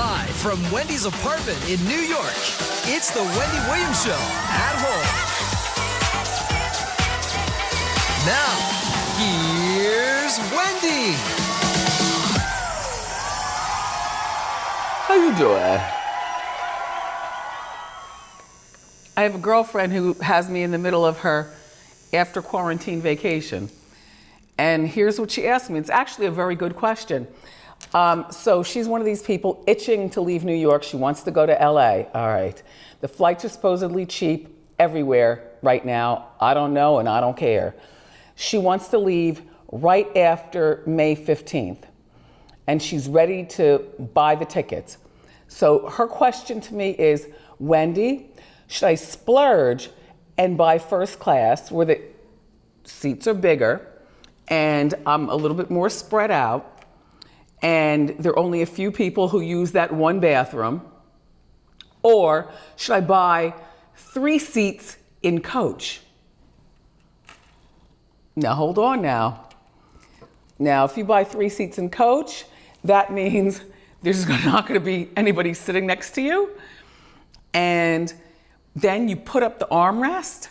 Live from Wendy's apartment in New York, it's the Wendy Williams Show at home. Now, here's Wendy. How you doing? I have a girlfriend who has me in the middle of her after quarantine vacation. And here's what she asked me. It's actually a very good question. So she's one of these people itching to leave New York. She wants to go to LA. All right. The flights are supposedly cheap everywhere right now. I don't know and I don't care. She wants to leave right after May 15th. And she's ready to buy the tickets. So her question to me is, Wendy, should I splurge and buy first class where the seats are bigger and I'm a little bit more spread out and there are only a few people who use that one bathroom? Or should I buy 3 seats in coach? Now hold on now. Now if you buy 3 seats in coach, that means there's not gonna be anybody sitting next to you. And then you put up the armrest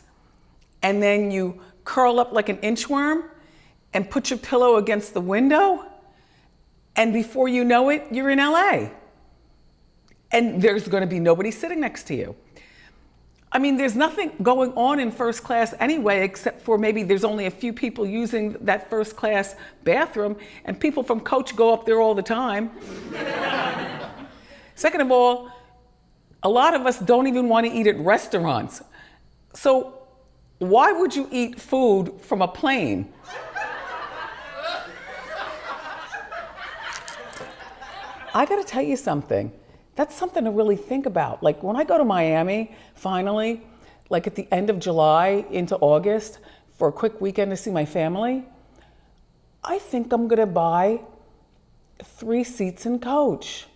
and then you curl up like an inchworm and put your pillow against the window. And before you know it, you're in LA. And there's gonna be nobody sitting next to you. I mean, there's nothing going on in first class anyway, except for maybe there's only a few people using that first class bathroom, and people from coach go up there all the time. Second of all, a lot of us don't even want to eat at restaurants. So why would you eat food from a plane? I gotta tell you something. That's something to really think about. Like when I go to Miami, finally, like at the end of July into August for a quick weekend to see my family, I think I'm gonna buy 3 seats in coach.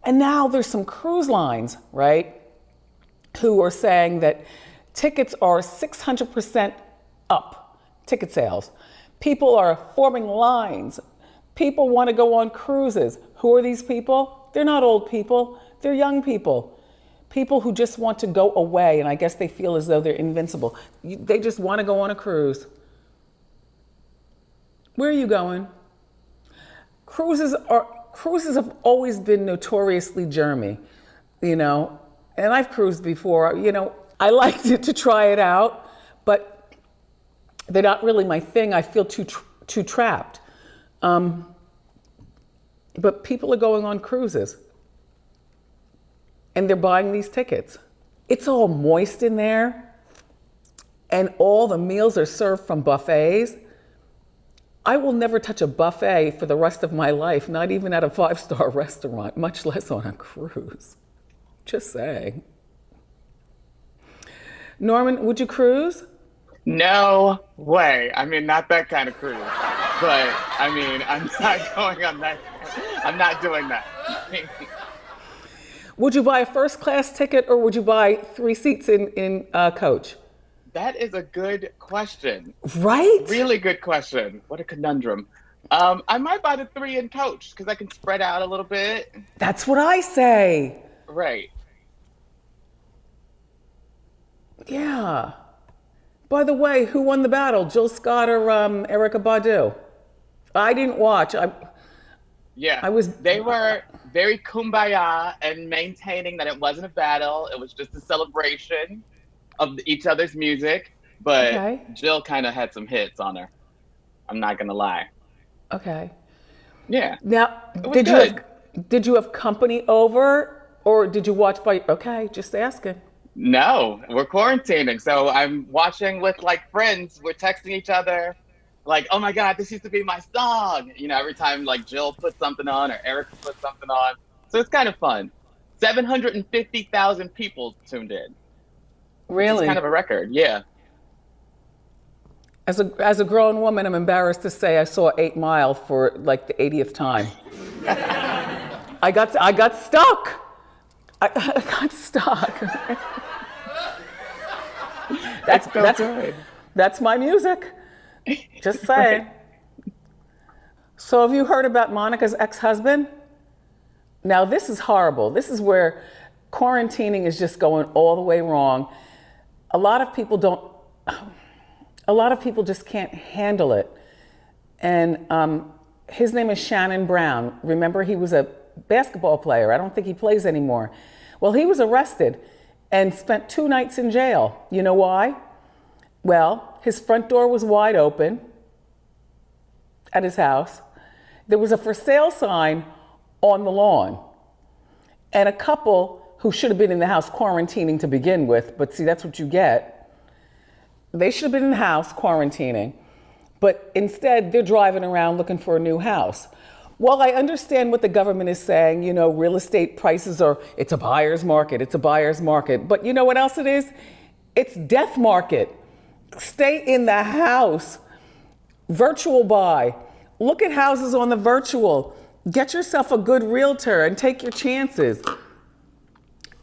And now there's some cruise lines, right, who are saying that tickets are 600% up, ticket sales. People are forming lines. People want to go on cruises. Who are these people? They're not old people. They're young people. People who just want to go away, and I guess they feel as though they're invincible. They just want to go on a cruise. Where are you going? Cruises have always been notoriously germy, you know, and I've cruised before. You know, I liked it to try it out, but they're not really my thing. I feel too trapped. But people are going on cruises and they're buying these tickets. It's all moist in there and all the meals are served from buffets. I will never touch a buffet for the rest of my life, not even at a 5-star restaurant, much less on a cruise. Just saying. Norman, would you cruise? No way. I mean, not that kind of cruise. But, I mean, I'm not going on that. I'm not doing that. Would you buy a first class ticket or would you buy 3 seats in coach? That is a good question. Right? Really good question. What a conundrum. I might buy the 3 in coach because I can spread out a little bit. That's what I say. Right. Yeah. By the way, who won the battle, Jill Scott or Erykah Badu? I didn't watch. They were very kumbaya and maintaining that it wasn't a battle. It was just a celebration of each other's music. But okay. Jill kind of had some hits on her. I'm not gonna lie. Okay. Yeah. Now, did you have company over or did you watch by? Okay, just asking. No, we're quarantining. So I'm watching with like friends. We're texting each other like, oh my God, this used to be my song. You know, every time like Jill puts something on or Erykah puts something on. So it's kind of fun. 750,000 people tuned in. Really? It's kind of a record, yeah. As a grown woman, I'm embarrassed to say I saw 8 Mile for like the 80th time. I got stuck. I got stuck. That's my music. Just saying. So have you heard about Monica's ex-husband? Now this is horrible. This is where quarantining is just going all the way wrong. A lot of people just can't handle it. And his name is Shannon Brown. Remember, he was a basketball player. I don't think he plays anymore. Well, he was arrested and spent 2 nights in jail. You know why? Well, his front door was wide open at his house. There was a for sale sign on the lawn. And a couple who should have been in the house quarantining to begin with, but see, that's what you get. They should have been in the house quarantining, but instead they're driving around looking for a new house. Well, I understand what the government is saying, you know, real estate prices it's a buyer's market, it's a buyer's market. But you know what else it is? It's death market. Stay in the house. Virtual buy. Look at houses on the virtual. Get yourself a good realtor and take your chances.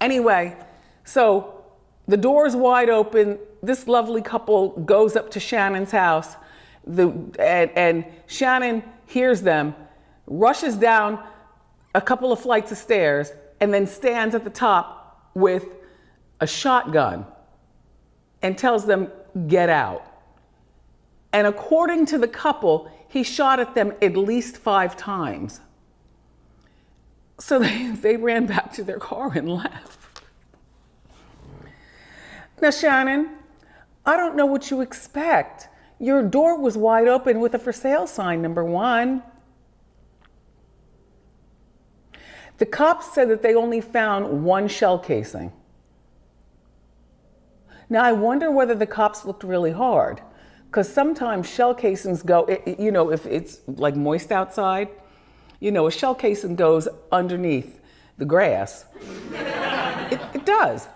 Anyway, so the door's wide open. This lovely couple goes up to Shannon's house, and Shannon hears them, rushes down a couple of flights of stairs, and then stands at the top with a shotgun and tells them, get out. And according to the couple, he shot at them at least 5 times. So they ran back to their car and left. Now, Shannon, I don't know what you expect. Your door was wide open with a for sale sign, number one. The cops said that they only found 1 shell casing. Now, I wonder whether the cops looked really hard, because sometimes shell casings go, you know, if it's like moist outside, you know, a shell casing goes underneath the grass. It does.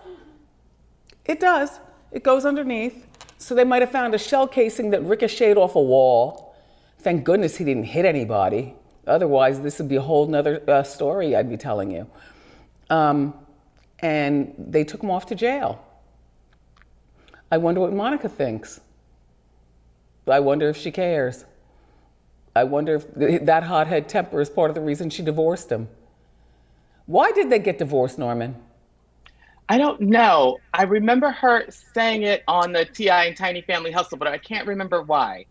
It does. It goes underneath. So they might have found a shell casing that ricocheted off a wall. Thank goodness he didn't hit anybody. Otherwise, this would be a whole nother story I'd be telling you. And they took him off to jail. I wonder what Monica thinks. I wonder if she cares. I wonder if that hothead temper is part of the reason she divorced him. Why did they get divorced, Norman? I don't know. I remember her saying it on the T.I. and Tiny Family Hustle, but I can't remember why.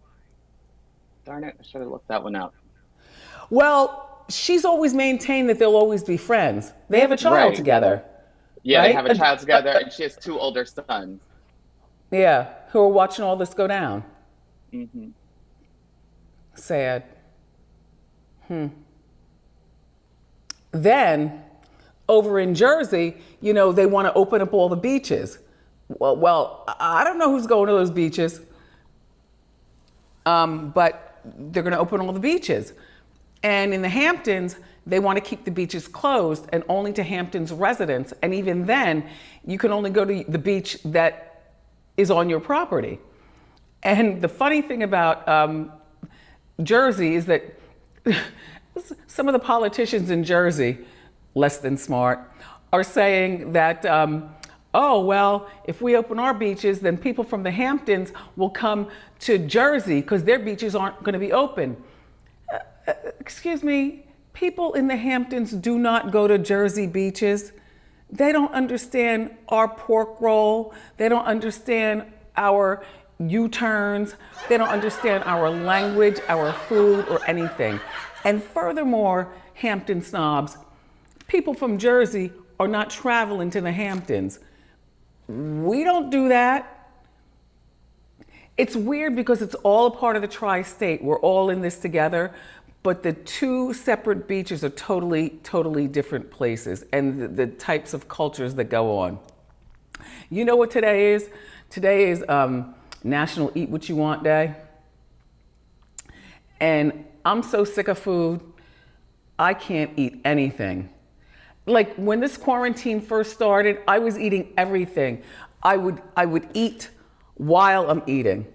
Darn it, I should have looked that one up. Well, she's always maintained that they'll always be friends. They have a child together. Yeah, right? They have a child together, and she has 2 older sons. Yeah, who are watching all this go down. Mm-hmm. Sad. Then, over in Jersey, you know, they want to open up all the beaches. Well, I don't know who's going to those beaches, but they're going to open all the beaches. And in the Hamptons, they want to keep the beaches closed and only to Hamptons residents. And even then, you can only go to the beach that is on your property. And the funny thing about Jersey is that some of the politicians in Jersey, less than smart, are saying that, oh, well, if we open our beaches, then people from the Hamptons will come to Jersey because their beaches aren't going to be open. Excuse me, people in the Hamptons do not go to Jersey beaches. They don't understand our pork roll. They don't understand our U-turns. They don't understand our language, our food, or anything. And furthermore, Hampton snobs, people from Jersey are not traveling to the Hamptons. We don't do that. It's weird because it's all a part of the tri-state. We're all in this together, but the 2 separate beaches are totally, totally different places and the types of cultures that go on. You know what today is? Today is National Eat What You Want Day. And I'm so sick of food, I can't eat anything. Like when this quarantine first started, I was eating everything. I would eat while I'm eating.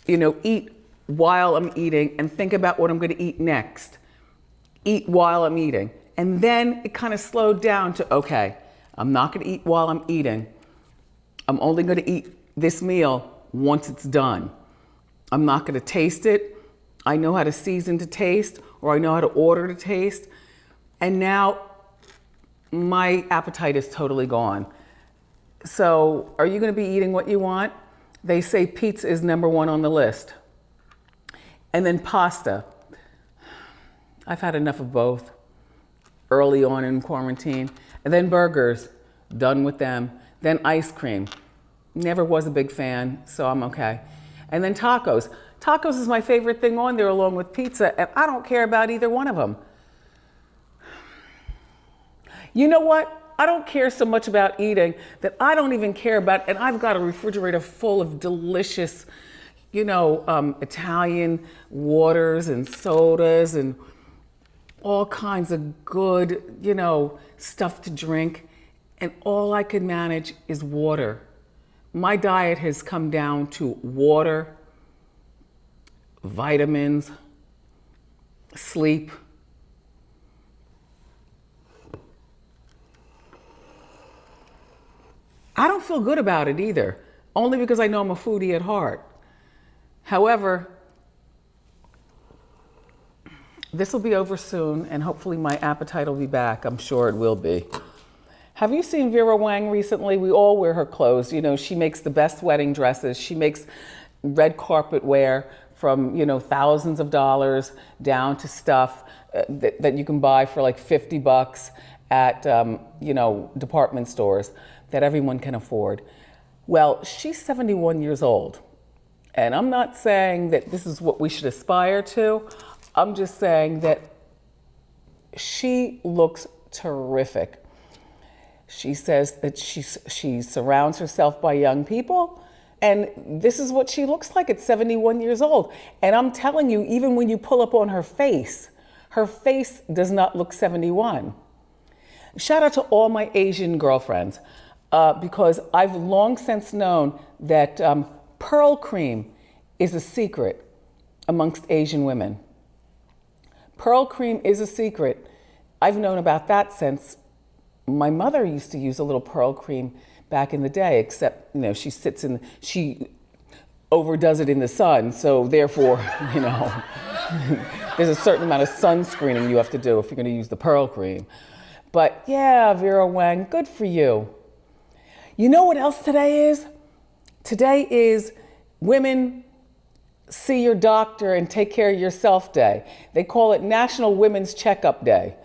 You know, eat while I'm eating and think about what I'm going to eat next. Eat while I'm eating. And then it kind of slowed down to, okay, I'm not going to eat while I'm eating. I'm only going to eat this meal once it's done. I'm not going to taste it. I know how to season to taste, or I know how to order to taste. And now my appetite is totally gone. So are you going to be eating what you want? They say pizza is number one on the list. And then pasta. I've had enough of both early on in quarantine. And then burgers, done with them. Then ice cream. Never was a big fan, so I'm okay. And then tacos. Tacos is my favorite thing on there along with pizza, and I don't care about either one of them. You know what? I don't care so much about eating that I don't even care about, and I've got a refrigerator full of delicious, Italian waters and sodas and all kinds of good, stuff to drink. And all I can manage is water. My diet has come down to water, vitamins, sleep. I don't feel good about it either, only because I know I'm a foodie at heart. However, this will be over soon, and hopefully my appetite will be back. I'm sure it will be. Have you seen Vera Wang recently? We all wear her clothes. She makes the best wedding dresses. She makes red carpet wear from, thousands of dollars down to stuff that you can buy for like $50 at, department stores that everyone can afford. Well, she's 71 years old. And I'm not saying that this is what we should aspire to. I'm just saying that she looks terrific. She says that she surrounds herself by young people, and this is what she looks like at 71 years old. And I'm telling you, even when you pull up on her face does not look 71. Shout out to all my Asian girlfriends, because I've long since known that pearl cream is a secret amongst Asian women. Pearl cream is a secret. I've known about that since my mother used to use a little pearl cream back in the day, except, she overdoes it in the sun. So therefore, there's a certain amount of sunscreening you have to do if you're going to use the pearl cream. But yeah, Vera Wang, good for you. You know what else today is? Today is Women See Your Doctor and Take Care of Yourself Day. They call it National Women's Checkup Day.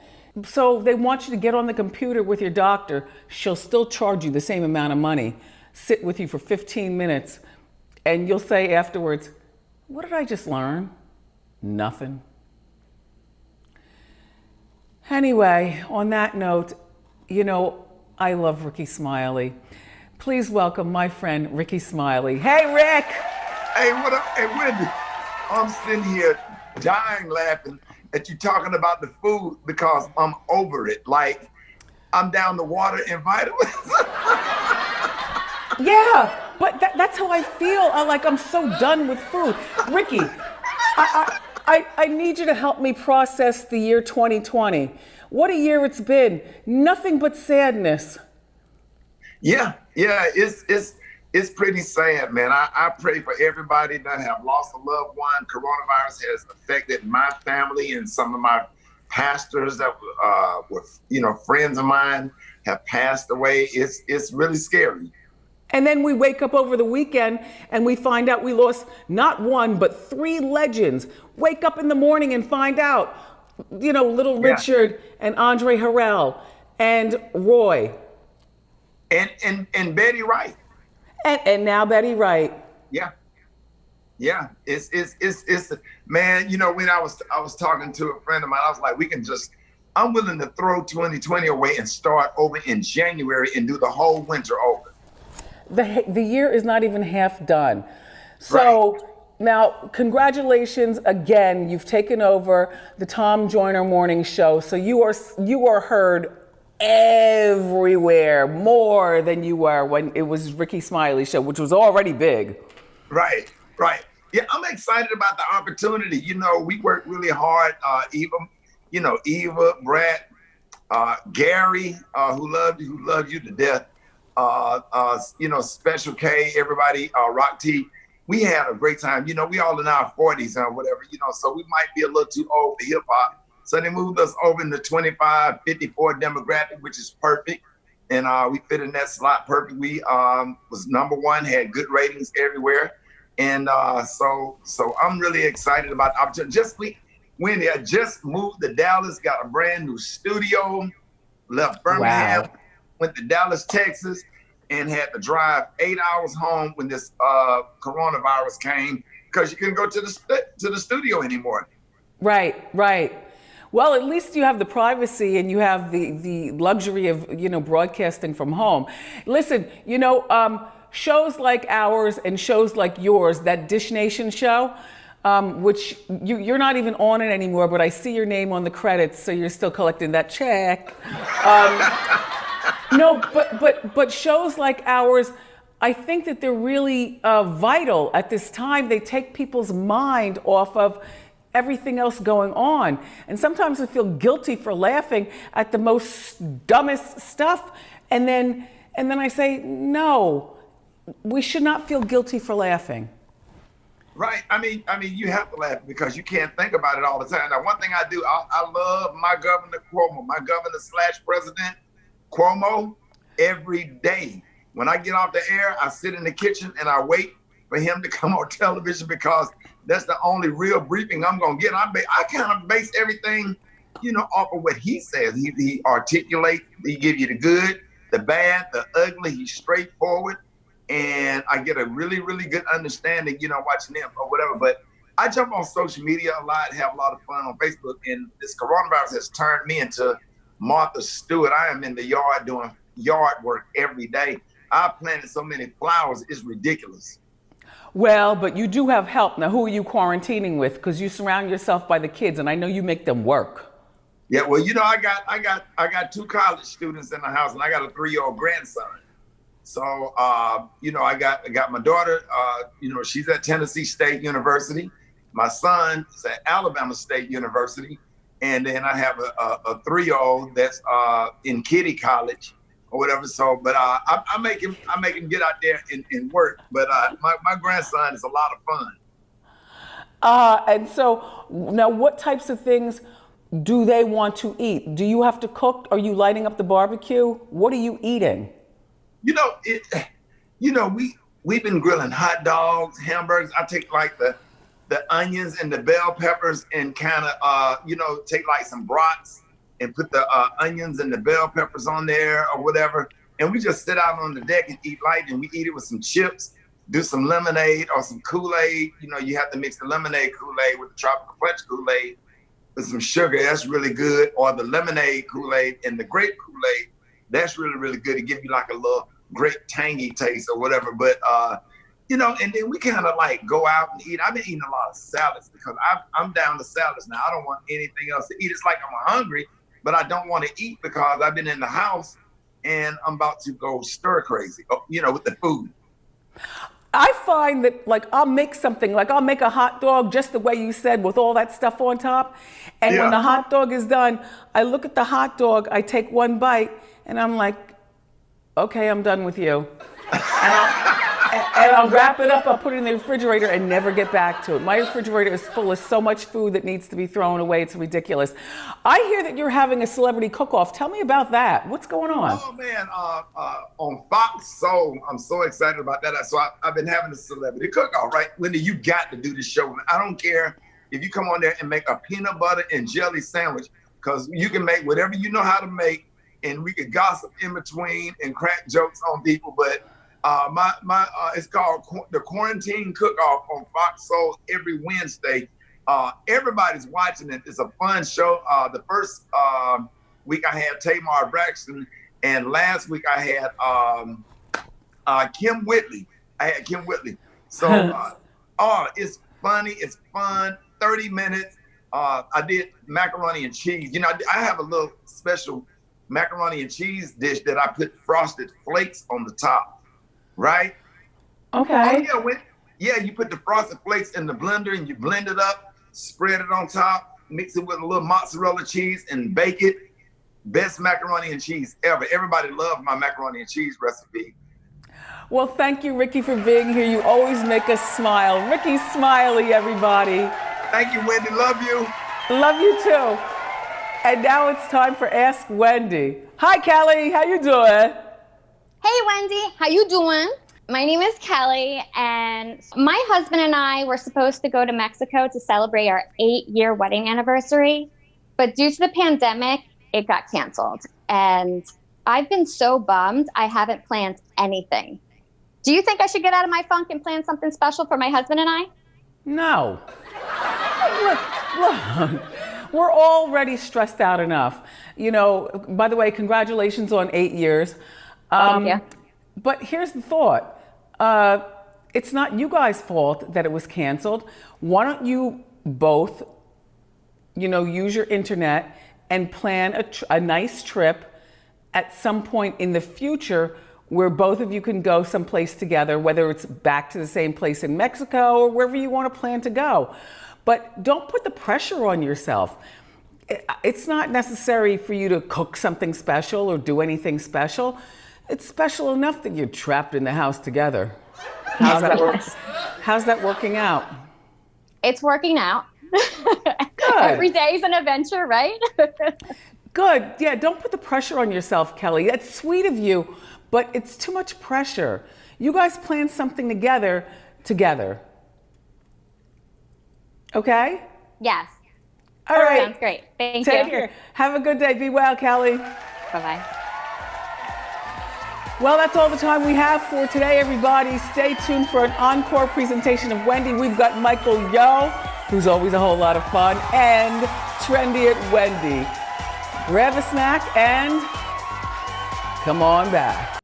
So they want you to get on the computer with your doctor. She'll still charge you the same amount of money, sit with you for 15 minutes, and you'll say afterwards, what did I just learn? Nothing. Anyway, on that note, I love Ricky Smiley. Please welcome my friend, Ricky Smiley. Hey, Rick! Hey, what up? Hey, Wendy, I'm sitting here dying laughing at you talking about the food because I'm over it. Like, I'm down to water and vitamins. Yeah, but that's how I feel. I'm so done with food. Ricky, I need you to help me process the year 2020. What a year it's been. Nothing but sadness. Yeah, it's pretty sad, man. I pray for everybody that have lost a loved one. Coronavirus has affected my family, and some of my pastors that were friends of mine have passed away. It's really scary. And then we wake up over the weekend and we find out we lost not one, but 3 legends. Wake up in the morning and find out, Little Richard and Andre Harrell and Roy. And Betty Wright. And now Betty Wright. Yeah. It's man, when I was talking to a friend of mine, I was like, I'm willing to throw 2020 away and start over in January and do the whole winter over. The year is not even half done. So right. Now, congratulations again. You've taken over the Tom Joyner Morning Show. So you are heard everywhere, more than you were when it was Ricky Smiley Show, which was already big. Right. Yeah, I'm excited about the opportunity. We worked really hard. Eva, Brett, Gary, who loved you to death. Special K, everybody, Rock T. we had a great time. You know, we all in our 40s or whatever, you know, so we might be a little too old for hip hop. So they moved us over in the 25, 54 demographic, which is perfect. And we fit in that slot perfect. We was #1, had good ratings everywhere. And so I'm really excited about the opportunity. Wendy, I just moved to Dallas, got a brand new studio, left Birmingham, went to Dallas, Texas, and had to drive 8 hours home when this coronavirus came because you couldn't go to the studio anymore. Right, right. Well, at least you have the privacy and you have the luxury of, you know, broadcasting from home. Listen, you know, shows like ours and shows like yours, that Dish Nation show, which you're not even on it anymore, but I see your name on the credits, so you're still collecting that check. No, but shows like ours, I think that they're really vital at this time. They take people's mind off of everything else going on. And sometimes I feel guilty for laughing at the most dumbest stuff. And then I say, no, we should not feel guilty for laughing. Right. I mean, you have to laugh because you can't think about it all the time. Now, one thing I do, I love my governor Cuomo, my governor/president Cuomo every day. When I get off the air, I sit in the kitchen and I wait for him to come on television because that's the only real briefing I'm gonna get. I kind of base everything, you know, off of what he says. He articulates, he give you the good, the bad, the ugly. He's straightforward, and I get a really, really good understanding, you know, watching him or whatever. But I jump on social media a lot, have a lot of fun on Facebook, and this coronavirus has turned me into Martha Stewart. I am in the yard doing yard work every day. I've planted so many flowers, it's ridiculous. Well, but you do have help. Now, who are you quarantining with? Because you surround yourself by the kids, and I know you make them work. Yeah, well, you know, I got 2 college students in the house, and I got a 3-year-old grandson. So, you know, I got my daughter. You know, she's at Tennessee State University. My son is at Alabama State University, and then I have a 3-year-old that's in Kitty College or whatever. So, but I make him get out there and work. But my grandson is a lot of fun. And so now, what types of things do they want to eat? Do you have to cook? Are you lighting up the barbecue? What are you eating? You know, we've been grilling hot dogs, hamburgers. I take like the onions and the bell peppers and kind of you know, take like some brats and put the onions and the bell peppers on there or whatever. And we just sit out on the deck and eat light, and we eat it with some chips, do some lemonade or some Kool-Aid. You know, you have to mix the lemonade Kool-Aid with the tropical punch Kool-Aid with some sugar. That's really good. Or the lemonade Kool-Aid and the grape Kool-Aid. That's really, really good. It gives you like a little great tangy taste or whatever. But, you know, and then we kind of like go out and eat. I've been eating a lot of salads because I'm down to salads now. I don't want anything else to eat. It's like I'm hungry, but I don't want to eat because I've been in the house and I'm about to go stir crazy, you know, with the food. I find that, like, I'll make something, like I'll make a hot dog just the way you said with all that stuff on top. And when the hot dog is done, I look at the hot dog, I take one bite, and I'm like, okay, I'm done with you. And I'll wrap it up, I'll put it in the refrigerator and never get back to it. My refrigerator is full of so much food that needs to be thrown away, it's ridiculous. I hear that you're having a celebrity cook-off. Tell me about that. What's going on? Oh man, on Fox Soul, I'm so excited about that. So I've been having a celebrity cook-off, right? Wendy, you got to do this show. I don't care if you come on there and make a peanut butter and jelly sandwich, because you can make whatever you know how to make, and we could gossip in between and crack jokes on people, but it's called the Quarantine Cook-Off on Fox Soul every Wednesday. Everybody's watching it. It's a fun show. The first week I had Tamar Braxton, and last week I had Kim Whitley. So, it's funny. It's fun. 30 minutes. I did macaroni and cheese. You know, I have a little special macaroni and cheese dish that I put frosted flakes on the top. Right? Okay. Oh, you put the frosted flakes in the blender and you blend it up, spread it on top, mix it with a little mozzarella cheese and bake it. Best macaroni and cheese ever. Everybody loved my macaroni and cheese recipe. Well, thank you, Ricky, for being here. You always make us smile. Ricky Smiley, everybody. Thank you, Wendy. Love you. Love you too. And now it's time for Ask Wendy. Hi, Kelly. How you doing? Hey, Wendy. How you doing? My name is Kelly, and my husband and I were supposed to go to Mexico to celebrate our 8-year wedding anniversary, but due to the pandemic, it got canceled. And I've been so bummed I haven't planned anything. Do you think I should get out of my funk and plan something special for my husband and I? No. Look, we're already stressed out enough. You know, by the way, congratulations on 8 years. Thank you. But here's the thought. It's not you guys' fault that it was canceled. Why don't you both, use your internet and plan a nice trip at some point in the future where both of you can go someplace together, whether it's back to the same place in Mexico or wherever you want to plan to go. But don't put the pressure on yourself. It's not necessary for you to cook something special or do anything special. It's special enough that you're trapped in the house together. How's that working out? It's working out. Good. Every day is an adventure, right? Good. Yeah, don't put the pressure on yourself, Kelly. That's sweet of you, but it's too much pressure. You guys plan something together. Okay? Yes. All right. Sounds great. Thank you. Take care. Have a good day. Be well, Kelly. Bye-bye. Well, that's all the time we have for today, everybody. Stay tuned for an encore presentation of Wendy. We've got Michael Yo, who's always a whole lot of fun, and Trendy at Wendy. Grab a snack and come on back.